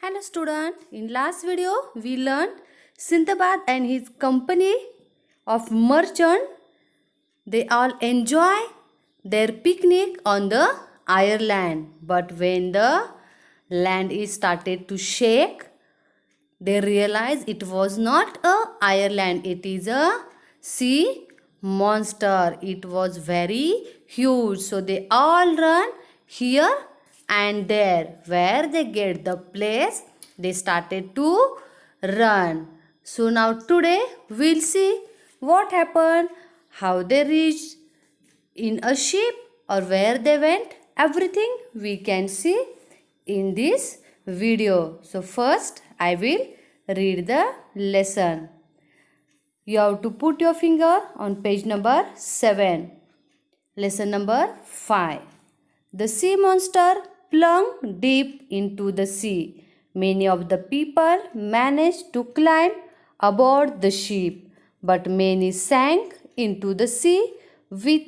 Hello student, in last video we learned Sindabad and his company of merchant. They all enjoy their picnic on the Ireland. But when the land is started to shake, they realize it was not a Ireland, it is a sea monster. It was very huge. So they all run here and there. Where they get the place, they started to run. So now today we'll see what happened, how they reached in a ship or where they went. Everything we can see in this video. So first I will read the lesson. You have to put your finger on page number 7. Lesson number 5. The sea monster plunged deep into the sea. Many of the people managed to climb aboard the ship, but many sank into the sea with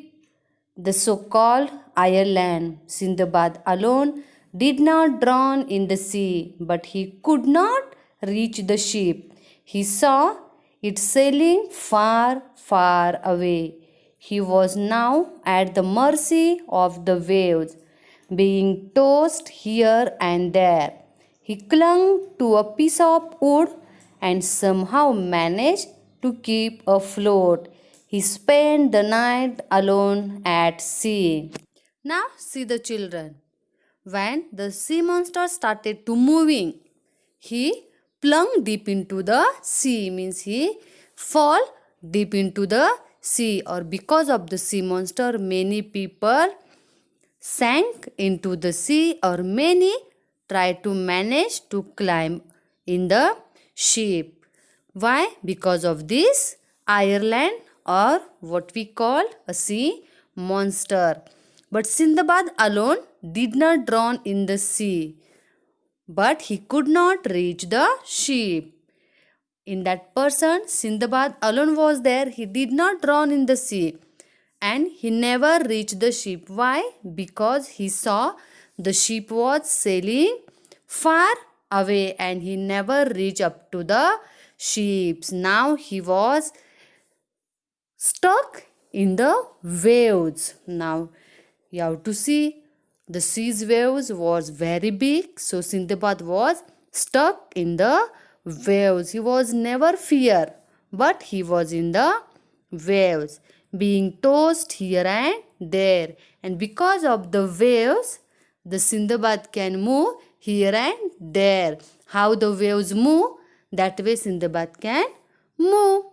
the so-called Ireland. Sindabad alone did not drown in the sea, but he could not reach the ship. He saw it sailing far, far away. He was now at the mercy of the waves, being tossed here and there. He clung to a piece of wood and somehow managed to keep afloat. He spent the night alone at sea. Now see the children. When the sea monster started to moving, he plunged deep into the sea, means he fall deep into the sea, or because of the sea monster many people sank into the sea, or many tried to manage to climb in the ship. Why? Because of this Ireland, or what we call a sea monster. But Sindabad alone did not drown in the sea, but he could not reach the ship. In that person, Sindabad alone was there. He did not drown in the sea and he never reached the ship. Why? Because he saw the ship was sailing far away and he never reached up to the ships. Now he was stuck in the waves. Now you have to see the sea's waves was very big. So Sindabad was stuck in the waves. He was never fear, but he was in the waves, being tossed here and there. And because of the waves, the Sindabad can move here and there. How the waves move, that way Sindabad can move.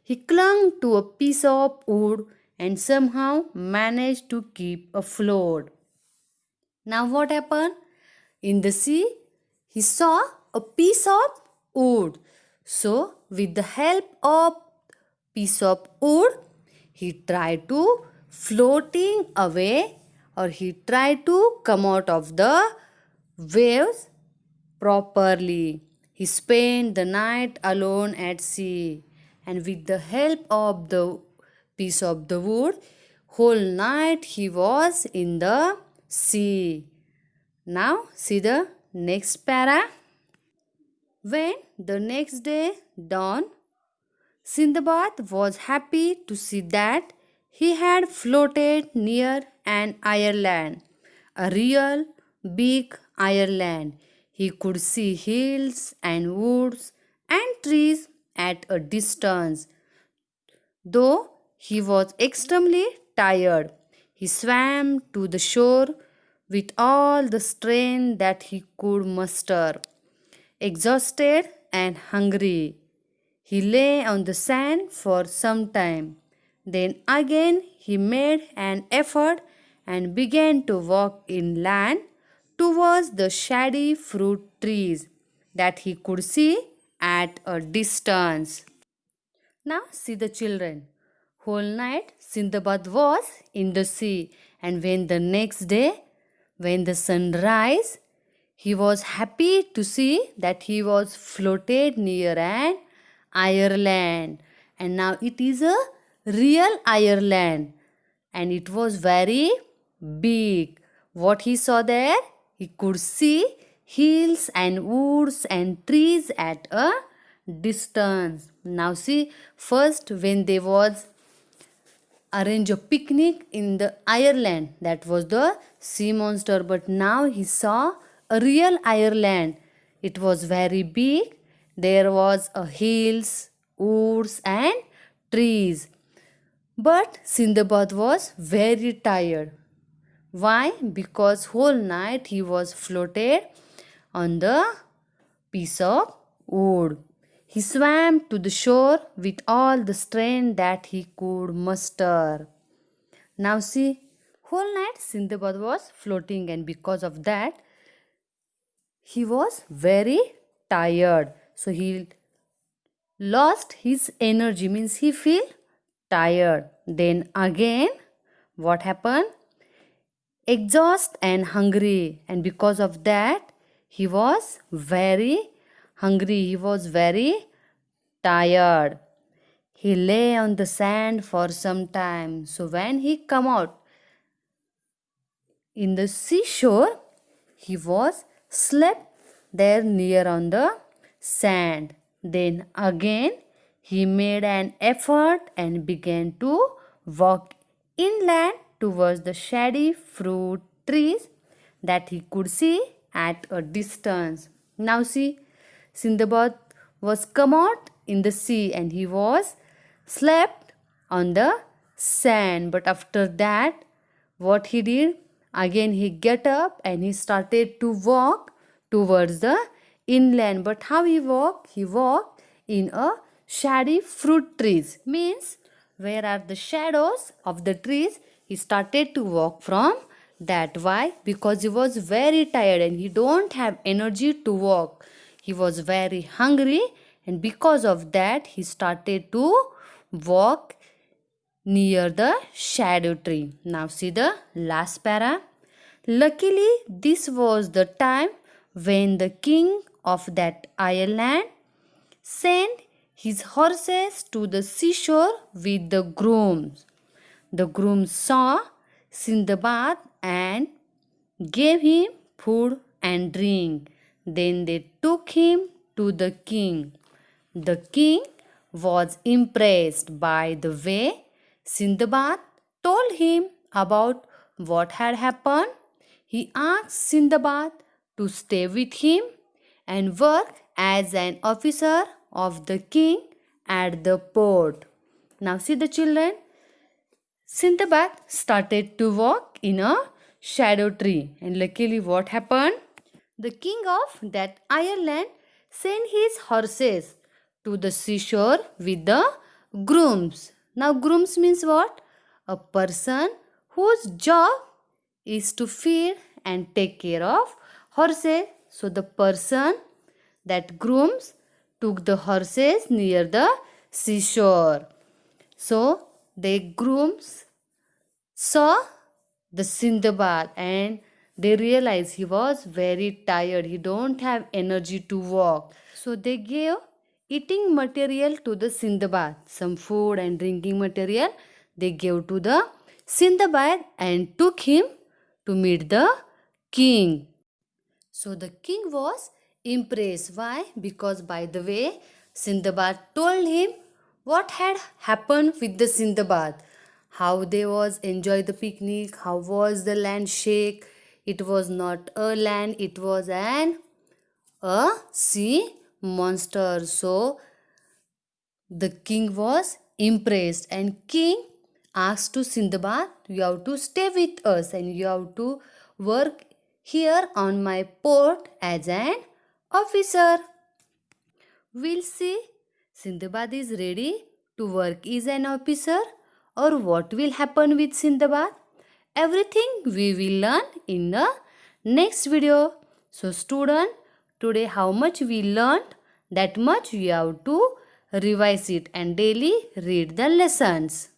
He clung to a piece of wood and somehow managed to keep afloat. Now what happened? In the sea, he saw a piece of wood. So with the help of piece of wood, he tried to floating away, or he tried to come out of the waves properly. He spent the night alone at sea, and with the help of the piece of the wood, whole night he was in the sea. Now see the next para. When the next day dawned, Sindabad was happy to see that he had floated near an Ireland, a real big Ireland. He could see hills and woods and trees at a distance. Though he was extremely tired, he swam to the shore with all the strength that he could muster. Exhausted and hungry, he lay on the sand for some time. Then again he made an effort and began to walk inland towards the shady fruit trees that he could see at a distance. Now see the children. Whole night Sindabad was in the sea, and when the next day, when the sun rise, he was happy to see that he was floated near an Ireland, and now it is a real Ireland, and it was very big. What he saw there? He could see hills and woods and trees at a distance. Now see, first when they was arrange a picnic in the Ireland, that was the sea monster, but now he saw a real Ireland. It was very big. There was a hills, woods and trees. But Sindbad was very tired. Why? Because whole night he was floated on the piece of wood. He swam to the shore with all the strength that he could muster. Now see, whole night Sindbad was floating, and because of that he was very tired. So he lost his energy, means he feel tired. Then again what happened? Exhaust and hungry, and because of that he was very hungry, he was very tired. He lay on the sand for some time. So when he come out in the seashore, he was slept there near on the sand. Then again he made an effort and began to walk inland towards the shady fruit trees that he could see at a distance. Now see, Sindbad was come out in the sea and he was slept on the sand. But after that, what he did? Again he get up and he started to walk towards the inland. But how he walked? He walked in a shady fruit trees. Means where are the shadows of the trees? He started to walk from that. Why? Because he was very tired and he don't have energy to walk. He was very hungry, and because of that he started to walk near the shadow tree. Now see the last para. Luckily this was the time when the king of that island sent his horses to the seashore with the grooms. The grooms saw Sindbad and gave him food and drink. Then they took him to the king. The king was impressed by the way Sindbad told him about what had happened. He asked Sindbad to stay with him and work as an officer of the king at the port. Now see the children, Sindbad started to walk in a shadow tree, and luckily what happened? The king of that Ireland sent his horses to the seashore with the grooms. Now grooms means what? A person whose job is to feed and take care of horses. So the person that grooms took the horses near the seashore. So the grooms saw the Sindbad and they realized he was very tired. He don't have energy to walk. So they gave eating material to the Sindbad. Some food and drinking material they gave to the Sindbad and took him to meet the king. So the king was impressed. Why? Because by the way Sindbad told him what had happened with the Sindbad. How they was enjoy the picnic, how was the land shake. It was not a land, it was a sea monster. So the king was impressed and king asked to Sindbad, you have to stay with us and you have to work here on my port as an officer. We'll see Sindbad is ready to work as an officer, or what will happen with Sindbad. Everything we will learn in the next video. So student, today how much we learned, that much you have to revise it and daily read the lessons.